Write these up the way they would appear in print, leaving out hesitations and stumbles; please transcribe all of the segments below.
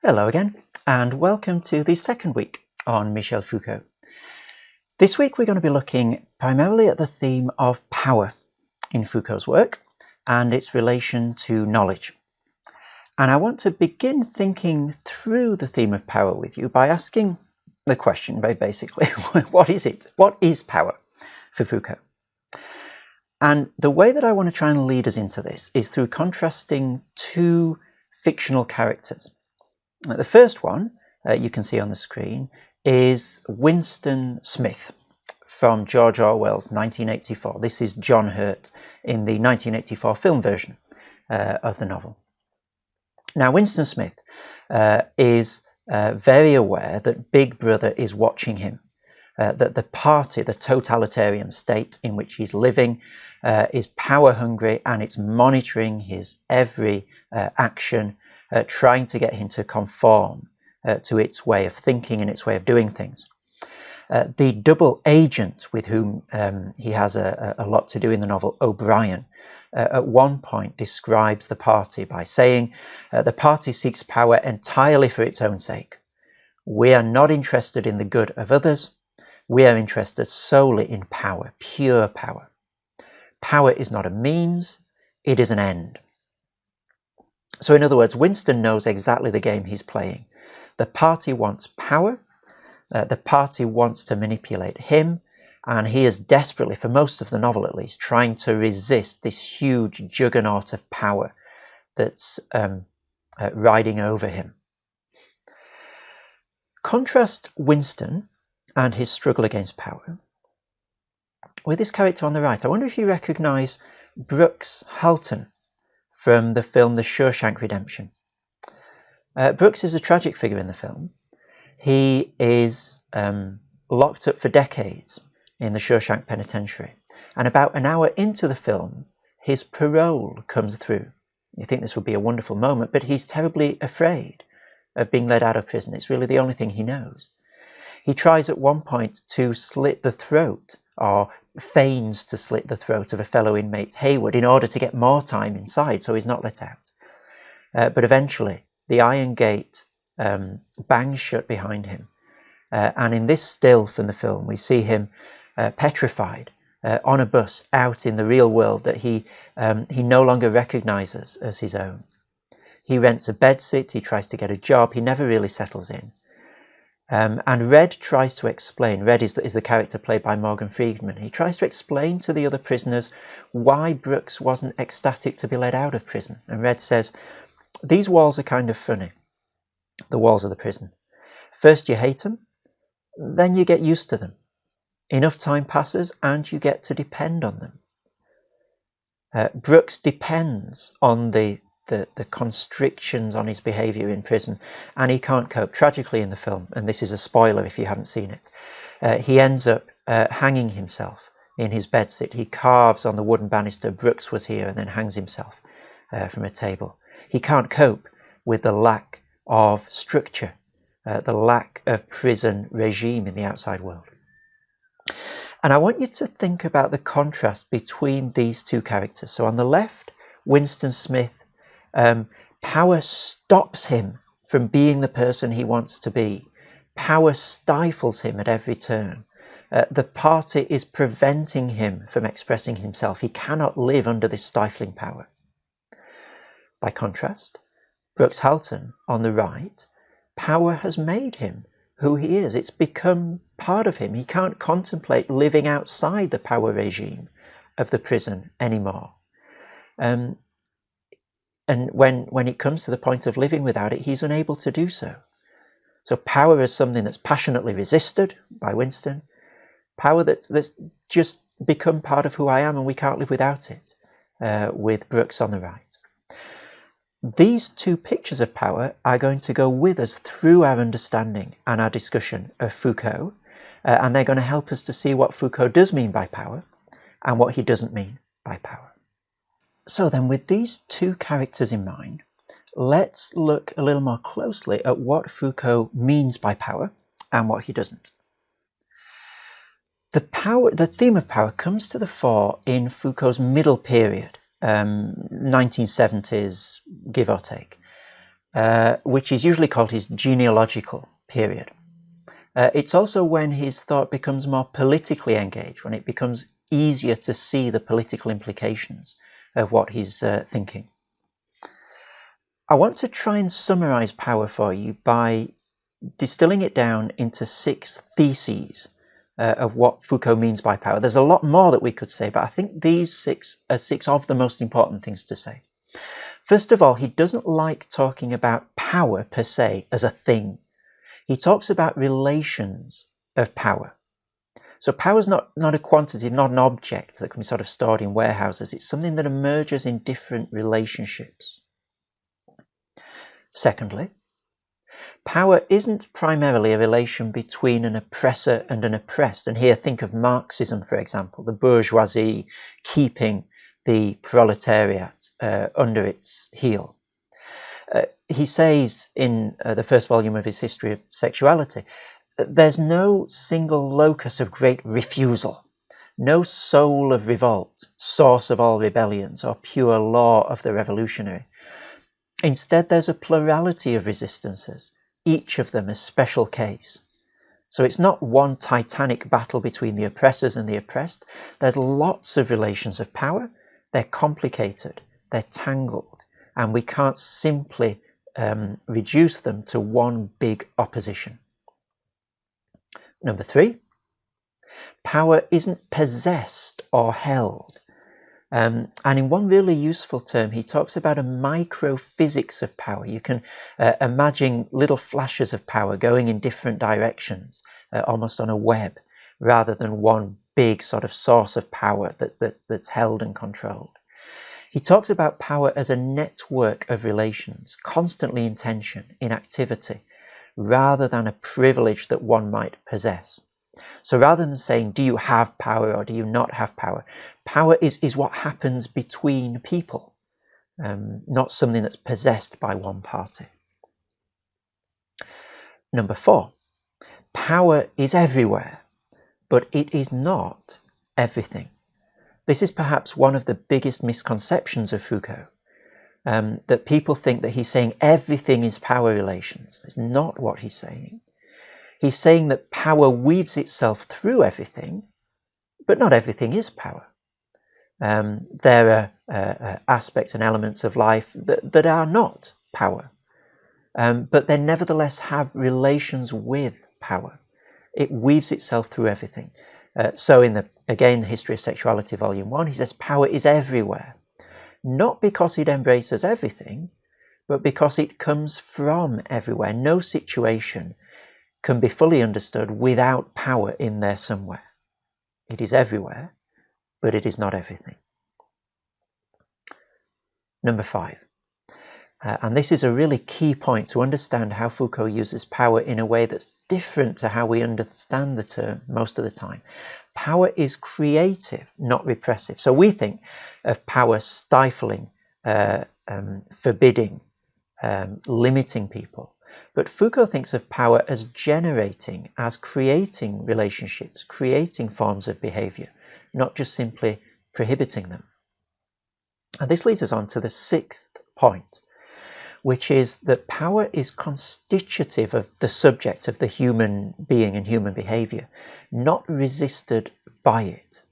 Hello again, and welcome to the second week on Michel Foucault. This week we're going to be looking primarily at the theme of power in Foucault's work and its relation to knowledge. And I want to begin thinking through the theme of power with you by asking the question, very basically, what is it? What is power for Foucault? And the way that I want to try and lead us into this is through contrasting two fictional characters. The first one, you can see on the screen, is Winston Smith from George Orwell's 1984. This is John Hurt in the 1984 film version of the novel. Now, Winston Smith is very aware that Big Brother is watching him, that the party, the totalitarian state in which he's living, is power hungry and it's monitoring his every action, trying to get him to conform to its way of thinking and its way of doing things. The double agent with whom he has a lot to do in the novel, O'Brien, at one point describes the party by saying, the party seeks power entirely for its own sake. We are not interested in the good of others. We are interested solely in power, pure power. Power is not a means, it is an end. So in other words, Winston knows exactly the game he's playing. The party wants power, the party wants to manipulate him, and he is desperately, for most of the novel at least, trying to resist this huge juggernaut of power that's riding over him. Contrast Winston and his struggle against power with this character on the right. I wonder if you recognise Brooks Halton from the film The Shawshank Redemption. Brooks is a tragic figure in the film. He is locked up for decades in the Shawshank Penitentiary, and about an hour into the film his parole comes through. You think this would be a wonderful moment, but he's terribly afraid of being let out of prison. It's really the only thing he knows. He tries at one point to slit the throat, or feigns to slit the throat, of a fellow inmate, Hayward, in order to get more time inside so he's not let out. But eventually the iron gate bangs shut behind him, and in this still from the film we see him petrified on a bus out in the real world that he no longer recognises as his own. He rents a bedsit, he tries to get a job, he never really settles in. And Red tries to explain, Red is the character played by Morgan Freeman, he tries to explain to the other prisoners why Brooks wasn't ecstatic to be let out of prison. And Red says, these walls are kind of funny, the walls of the prison. First you hate them, then you get used to them. Enough time passes and you get to depend on them. Brooks depends on the constrictions on his behaviour in prison, and he can't cope. Tragically in the film, and this is a spoiler if you haven't seen it, he ends up hanging himself in his bedsit. He carves on the wooden banister, Brooks was here, and then hangs himself from a table. He can't cope with the lack of structure, the lack of prison regime in the outside world. And I want you to think about the contrast between these two characters. So on the left, Winston Smith, power stops him from being the person he wants to be. Power stifles him at every turn. The party is preventing him from expressing himself. He cannot live under this stifling power. By contrast, Brooks Halton on the right, power has made him who he is. It's become part of him. He can't contemplate living outside the power regime of the prison anymore. And when it comes to the point of living without it, he's unable to do so. So power is something that's passionately resisted by Winston. Power that's just become part of who I am, and we can't live without it, with Brooks on the right. These two pictures of power are going to go with us through our understanding and our discussion of Foucault, and they're going to help us to see what Foucault does mean by power and what he doesn't mean by power. So then, with these two characters in mind, let's look a little more closely at what Foucault means by power and what he doesn't. The theme of power comes to the fore in Foucault's middle period, 1970s, give or take. which is usually called his genealogical period. It's also when his thought becomes more politically engaged, when it becomes easier to see the political implications of what he's thinking. I want to try and summarize power for you by distilling it down into 6 theses of what Foucault means by power. There's a lot more that we could say, but I think these 6 are 6 of the most important things to say. First of all, he doesn't like talking about power per se as a thing. He talks about relations of power. So power is not a quantity, not an object that can be sort of stored in warehouses. It's something that emerges in different relationships. Secondly, power isn't primarily a relation between an oppressor and an oppressed. And here think of Marxism, for example, the bourgeoisie keeping the proletariat under its heel. He says in the first volume of his History of Sexuality, that there's no single locus of great refusal, no soul of revolt, source of all rebellions, or pure law of the revolutionary. Instead, there's a plurality of resistances, each of them a special case. So it's not one titanic battle between the oppressors and the oppressed. There's lots of relations of power. They're complicated, they're tangled, and we can't simply reduce them to one big opposition. Number 3, power isn't possessed or held. And in one really useful term, he talks about a microphysics of power. You can imagine little flashes of power going in different directions, almost on a web, rather than one big sort of source of power that's held and controlled. He talks about power as a network of relations, constantly in tension, in activity, rather than a privilege that one might possess. So rather than saying, do you have power or do you not have power, power is what happens between people, not something that's possessed by one party. Number 4, power is everywhere, but it is not everything. This is perhaps one of the biggest misconceptions of Foucault, that people think that he's saying everything is power relations. That's not what he's saying. He's saying that power weaves itself through everything, but not everything is power. There are aspects and elements of life that are not power, but they nevertheless have relations with power. It weaves itself through everything. So in the History of Sexuality, Volume 1, he says power is everywhere, not because it embraces everything, but because it comes from everywhere. No situation can be fully understood without power in there somewhere. It is everywhere, but it is not everything. Number 5, and this is a really key point to understand how Foucault uses power in a way that's different to how we understand the term most of the time. Power is creative, not repressive. So we think of power stifling, forbidding, limiting people. But Foucault thinks of power as generating, as creating relationships, creating forms of behavior, not just simply prohibiting them. And this leads us on to the 6th point, which is that power is constitutive of the subject of the human being and human behavior, not resisted by it.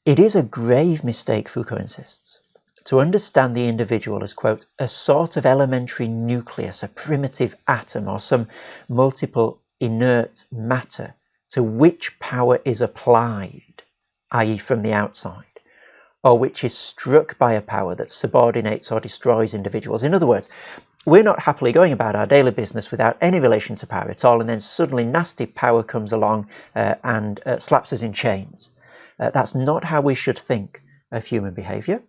It is a grave mistake, Foucault insists, to understand the individual as, quote, a sort of elementary nucleus, a primitive atom, or some multiple inert matter to which power is applied, i.e. from the outside, or which is struck by a power that subordinates or destroys individuals. In other words, we're not happily going about our daily business without any relation to power at all, and then suddenly nasty power comes along and slaps us in chains. That's not how we should think of human behavior.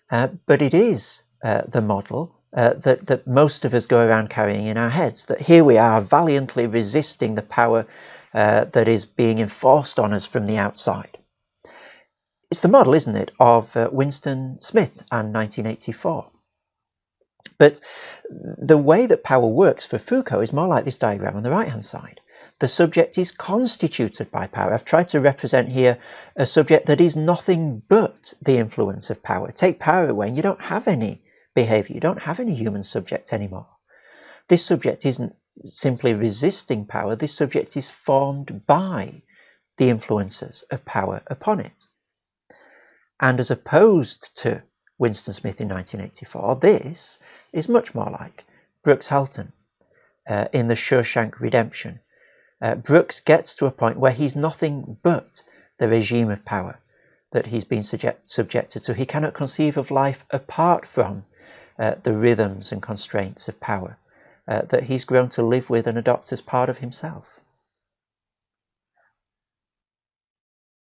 But it is the model that most of us go around carrying in our heads, that here we are valiantly resisting the power that is being enforced on us from the outside. It's the model, isn't it, of Winston Smith and 1984. But the way that power works for Foucault is more like this diagram on the right-hand side. The subject is constituted by power. I've tried to represent here a subject that is nothing but the influence of power. Take power away and you don't have any behaviour. You don't have any human subject anymore. This subject isn't simply resisting power. This subject is formed by the influences of power upon it. And as opposed to Winston Smith in 1984, this is much more like Brooks Halton in The Shawshank Redemption. Brooks gets to a point where he's nothing but the regime of power that he's been subjected to. He cannot conceive of life apart from the rhythms and constraints of power that he's grown to live with and adopt as part of himself.